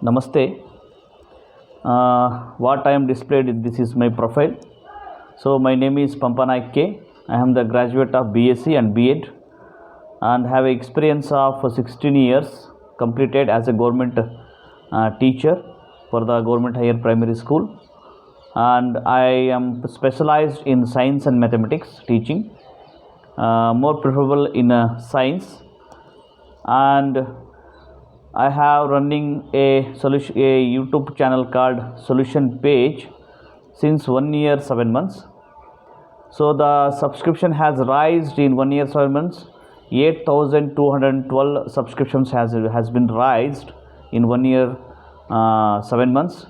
Namaste. What I am displayed, this is my profile. So my name is Pampanaik K. I am the graduate of BSc and B.Ed and have experience of 16 years completed as a government teacher for the government higher primary school, and I am specialized in science and mathematics teaching, more preferable in science, and I have running a YouTube channel called Solution Page since 1 year 7 months. So the subscription has raised in 1 year 7 months. 8,212 subscriptions has been raised in 1 year 7 months.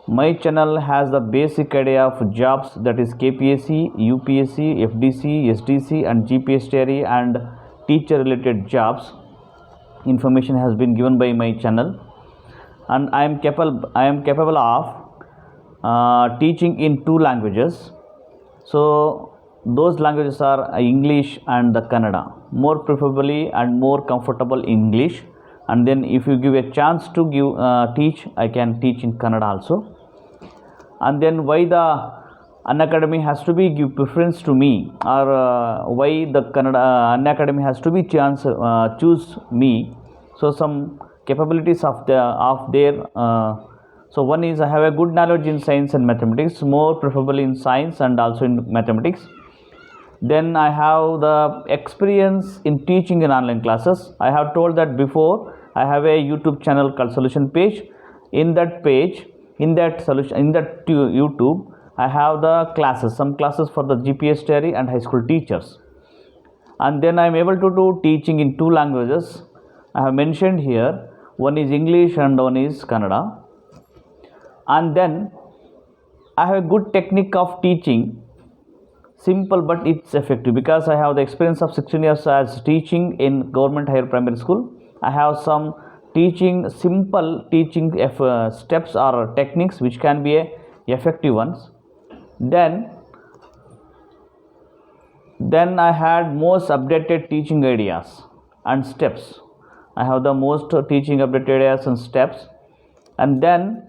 My channel has the basic idea of jobs, that is KPSC, UPSC, FDC, SDC and GPSTRE and teacher related jobs. Information has been given by my channel, and I am capable of teaching in 2 languages. So those languages are English and the Kannada, more preferably and more comfortable English, and then if you give a chance to teach, I can teach in Kannada also. And then why the Unacademy has to be give preference to me, or why the Kannada Unacademy has to be choose me. So some capabilities of their so one is I have a good knowledge in science and mathematics, more preferably in science and also in mathematics. Then I have the experience in teaching in online classes. I have told that before. I have a YouTube channel called Solution Page. In that page, in that YouTube, I have the classes, some classes for the GPSTRE and high school teachers. And then I am able to do teaching in 2 languages. I have mentioned here, one is English and one is Kannada. And then I have a good technique of teaching, simple but it's effective, because I have the experience of 16 years as teaching in government higher primary school. I have some simple teaching steps or techniques which can be effective ones. Then I had most updated teaching ideas and steps. I have the most teaching updated ideas and steps, and then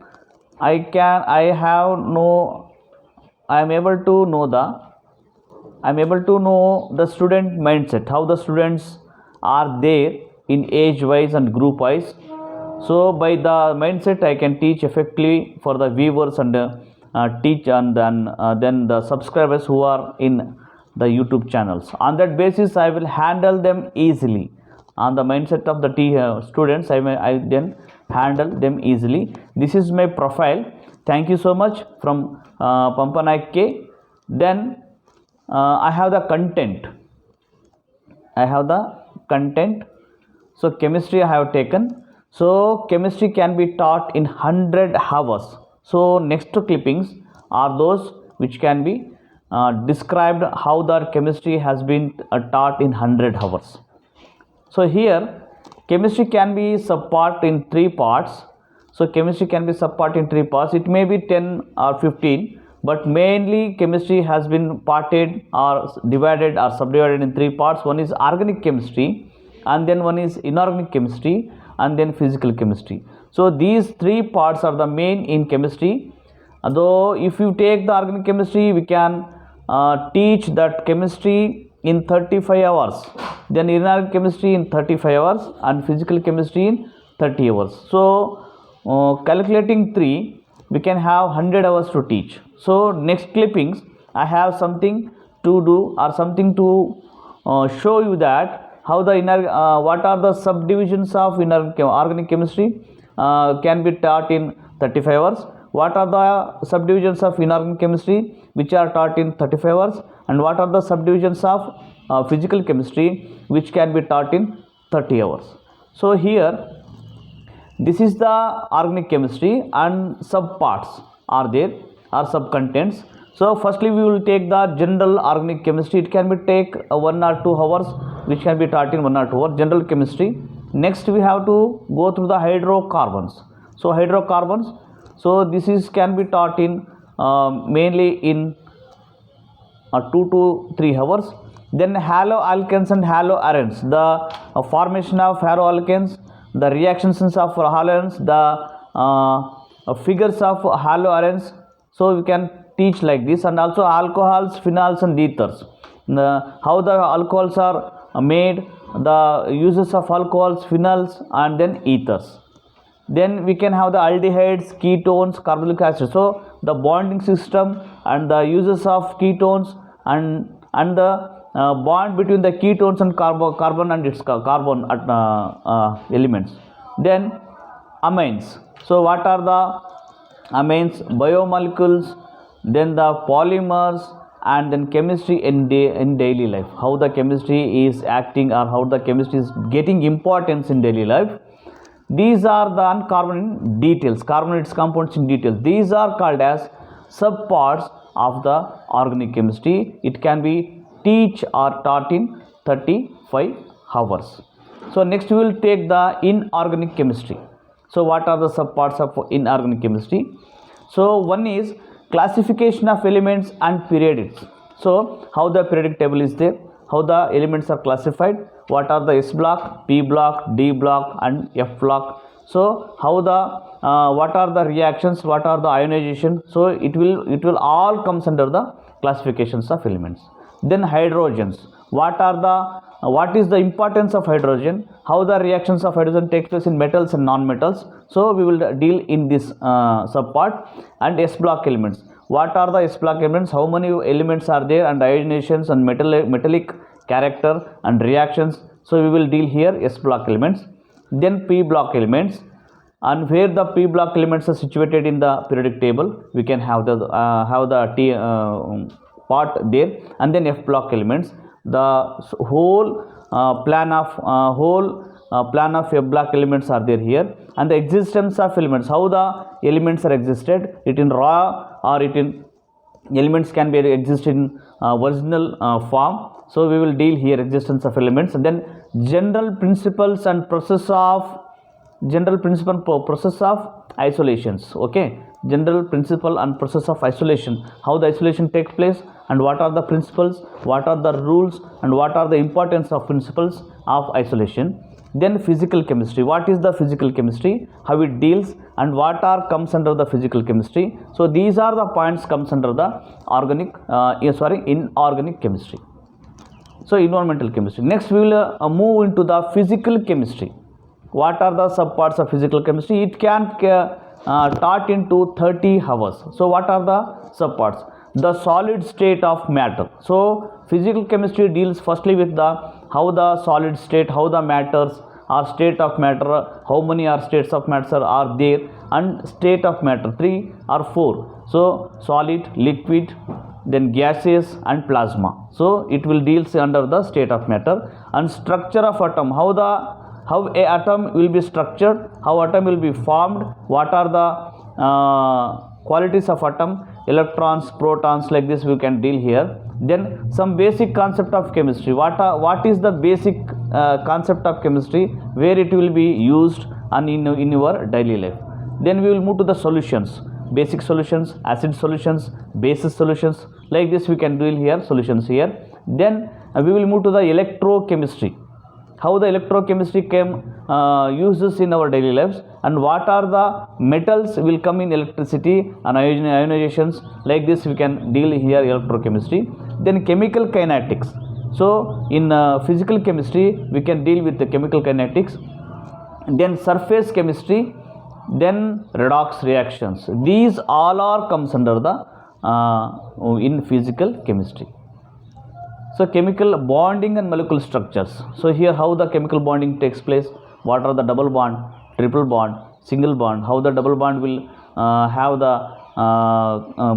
I am able to know the student mindset, how the students are there in age wise and group wise. So by the mindset I can teach effectively for the viewers and teach, and then the subscribers who are in the YouTube channels. On that basis I will handle them easily. On the mindset of the students, I then handle them easily. This is my profile. Thank you so much from Pampanaik K. Then I have the content. So chemistry I have taken. So chemistry can be taught in 100 hours. So next clippings are those which can be described how the chemistry has been taught in 100 hours. So here chemistry can be subpart in 3 parts. So chemistry can be subpart in 3 parts. It may be 10 or 15, but mainly chemistry has been parted or divided or subdivided in 3 parts. One is organic chemistry, and then one is inorganic chemistry, and then physical chemistry. So these 3 parts are the main in chemistry. Though if you take the organic chemistry, we can teach that chemistry in 35 hours, then inorganic chemistry in 35 hours, and physical chemistry in 30 hours. So calculating 3, we can have 100 hours to teach. So next clippings I have something to do or something to show you that how the what are the subdivisions of organic chemistry can be taught in 35 hours. What are the subdivisions of inorganic chemistry which are taught in 35 hours, and what are the subdivisions of physical chemistry which can be taught in 30 hours. So here this is the organic chemistry, and subparts are there, or subcontents. So firstly we will take the general organic chemistry. It can be take 1 or 2 hours, which can be taught in 1 or 2 hours, general chemistry. Next we have to go through the hydrocarbons. So hydrocarbons, so this can be taught in mainly in 2 to 3 hours. Then haloalkanes and haloarenes, the formation of haloalkanes, the reactions of halogens, the figures of haloarens. So we can teach like this, and also alcohols, phenols and ethers. How the alcohols are made, the uses of alcohols, phenols and then ethers. Then we can have the aldehydes, ketones, carboxylic acid. So the bonding system and the uses of ketones and the bond between the ketones and carbon and its carbon elements. Then amines. So what are the amines? Biomolecules, then the polymers, and then chemistry in daily life. How the chemistry is acting, or how the chemistry is getting importance in daily life. These are the carbon details, carbon its compounds in details. These are called as subparts of the organic chemistry. It can be teach or taught in 35 hours. So next we will take the inorganic chemistry. So what are the subparts of inorganic chemistry? So one is classification of elements and periodics. So how the periodic table is there, how the elements are classified, what are the S block, P block, D block and F block. So how the what are the reactions, what are the ionization. So it will all comes under the classifications of elements. Then hydrogens, what is the importance of hydrogen, how the reactions of hydrogen takes place in metals and non-metals. So we will deal in this subpart. And S block elements, what are the S block elements, how many elements are there, and ionizations and metallic character and reactions. So we will deal here S block elements. Then P block elements, and where the P block elements are situated in the periodic table, we can have the T part there. And then F block elements, the whole plan of F block elements are there here. And the existence of elements, how the elements are existed, it in raw or it in elements can be exist in original form. So we will deal here existence of elements. And then general principles and process of isolations. Okay, general principle and process of isolation, how the isolation takes place, and what are the principles, what are the rules, and what are the importance of principles of isolation. Then physical chemistry, what is the physical chemistry, how it deals, and what are comes under the physical chemistry. So these are the points comes under the inorganic chemistry. So environmental chemistry. Next we will move into the physical chemistry. What are the subparts of physical chemistry? It can taught into 30 hours. So what are the subparts? The solid state of matter. So physical chemistry deals firstly with the how the solid state, how the matters or state of matter, how many are states of matter are there, and state of matter 3 or 4. So solid, liquid, then gaseous and plasma. So it will deals under the state of matter. And structure of atom, how a atom will be structured, how atom will be formed, what are the qualities of atom, electrons, protons, like this we can deal here. Then some basic concept of chemistry, what is the basic concept of chemistry, where it will be used and in your daily life. Then we will move to the solutions, basic solutions, acid solutions, basis solutions, like this we can deal here, solutions here. Then we will move to the electrochemistry, how the electrochemistry uses in our daily lives, and what are the metals will come in electricity and ionizations, like this we can deal here electrochemistry. Then chemical kinetics, so in physical chemistry we can deal with the chemical kinetics. Then surface chemistry, then redox reactions, these all are comes under the in physical chemistry. So chemical bonding and molecular structures. So here how the chemical bonding takes place, what are the double bond, triple bond, single bond, how the double bond will have the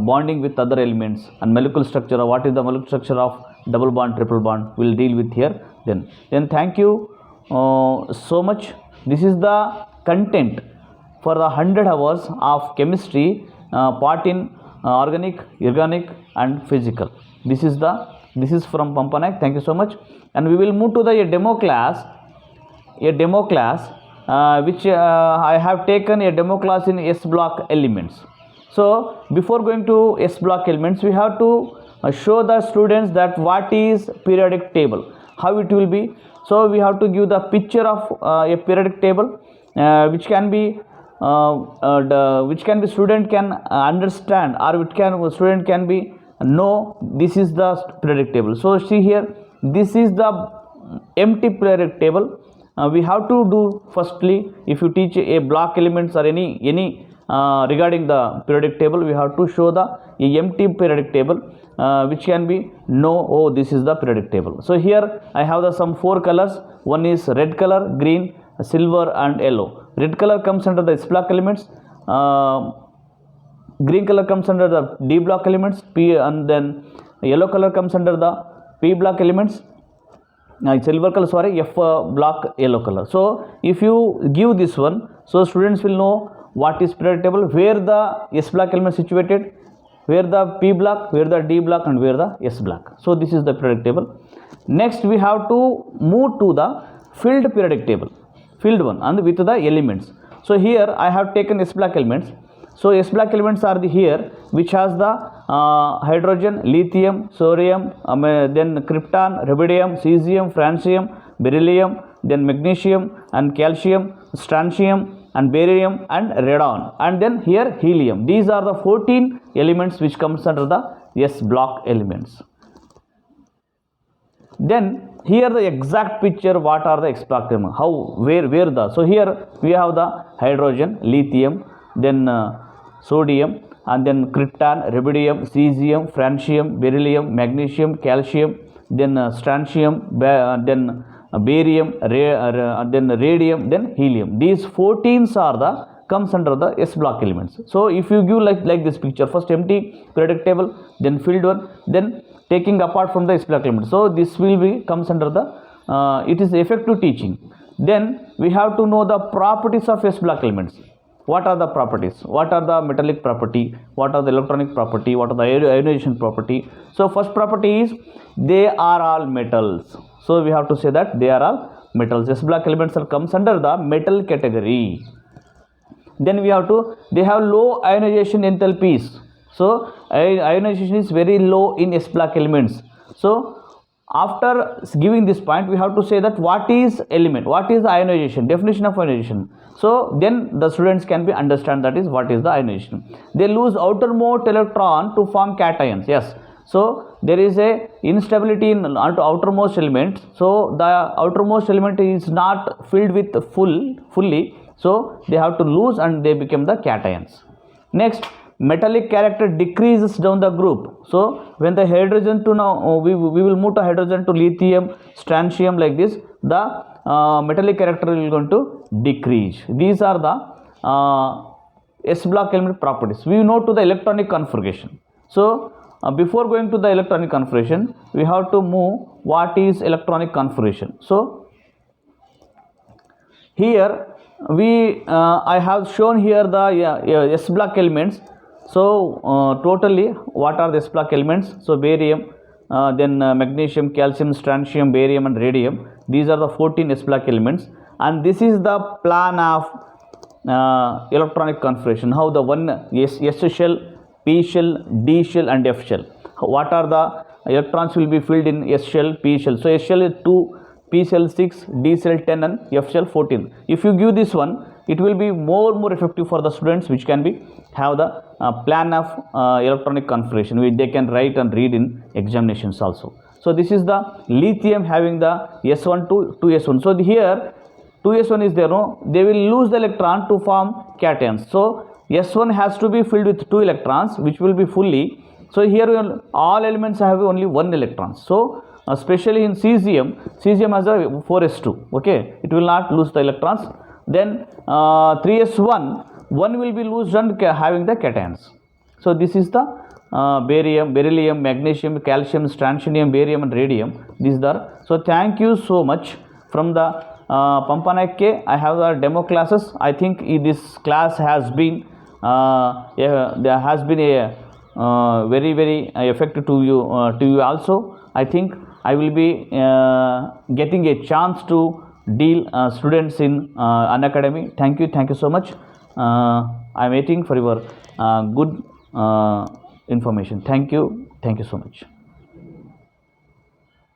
bonding with other elements, and molecular structure, what is the molecular structure of double bond, triple bond, will deal with here. Then thank you so much. This is the content for the 100 hours of chemistry part in organic, inorganic and physical. This is from Pampanak. Thank you so much. And we will move to the demo class, which I have taken a demo class in S block elements. So before going to S block elements, we have to show the students that what is periodic table, how it will be. So we have to give the picture of a periodic table which can be which can be student can understand, or which can student can be know this is the periodic table. So see here, this is the empty periodic table. We have to do firstly, if you teach a block elements or any regarding the periodic table, we have to show the empty periodic table, which can be know, oh, this is the periodic table. So here I have the some 4 colors. One is red color, green, silver and yellow. Red color comes under the S block elements, green color comes under the D block elements, and then yellow color comes under the P block elements, silver color, sorry, F block yellow color. So if you give this one, so students will know what is periodic table, where the S block element situated, where the P block, where the D block and where the S block. So this is the periodic table. Next we have to move to the filled periodic table, filled one, and with the elements. So here I have taken S block elements. So S block elements are the here, which has the hydrogen, lithium, sodium, then krypton, rubidium, cesium, francium, beryllium, then magnesium and calcium, strontium and barium and radon, and then here helium. These are the 14 elements which comes under the S block elements. Then here the exact picture, what are the S block elements, how, where the, so here we have the hydrogen, lithium, then sodium, and then krypton, rubidium, cesium, francium, beryllium, magnesium, calcium, then strontium, then barium, then radium, then helium. These 14s are the comes under the S block elements. So if you give like this picture, first empty periodic table, then filled one, then taking apart from the S block element. So this will be comes under the it is effective teaching. Then we have to know the properties of S block elements. What are the properties? What are the metallic property? What are the electronic property? What are the ionization property? So first property is they are all metals. So we have to say that they are all metals. S block elements are comes under the metal category. Then we have to, they have low ionization enthalpies. So ionization is very low in S block elements. So after giving this point, we have to say that what is element, what is the ionization, definition of ionization. So then the students can be understand that is what is the ionization. They lose outermost electron to form cations. Yes. So there is a instability in outermost element. So the outermost element is not filled with fully. So they have to lose and they become the cations. Next, metallic character decreases down the group. So when the hydrogen to now we will move to hydrogen to lithium, strontium like this, the metallic character will going to decrease. These are the S block element properties. We know to the electronic configuration. So before going to the electronic configuration, we have to move what is electronic configuration. So here I have shown here the S block elements. So totally what are the S block elements? So barium, then magnesium, calcium, strontium, barium and radium. These are the 14 S block elements, and this is the plan of electronic configuration. How the one S shell, P shell, D shell and F shell. What are the electrons will be filled in S shell, P shell. So S shell is 2, P shell 6, D shell 10 and F shell 14. If you give this one, it will be more effective for the students, which can be have the plan of electronic configuration, which they can write and read in examinations also. So this is the lithium having the S1 to 2S1. So here 2S1 is there, no? They will lose the electron to form cations. So S1 has to be filled with 2 electrons, which will be fully. So here all elements have only 1 electron. So especially in cesium has a 4s2. Okay, it will not lose the electrons. Then 3s1, 1 will be loosed and having the cations. So this is the barium, beryllium, magnesium, calcium, strontium, barium and radium. These are. So thank you so much. From the Pampanakke, I have the demo classes. I think this class has been there has been a very effective to you also. I think I will be getting a chance to deal students in Unacademy. Thank you so much. I am waiting for your good information. Thank you so much.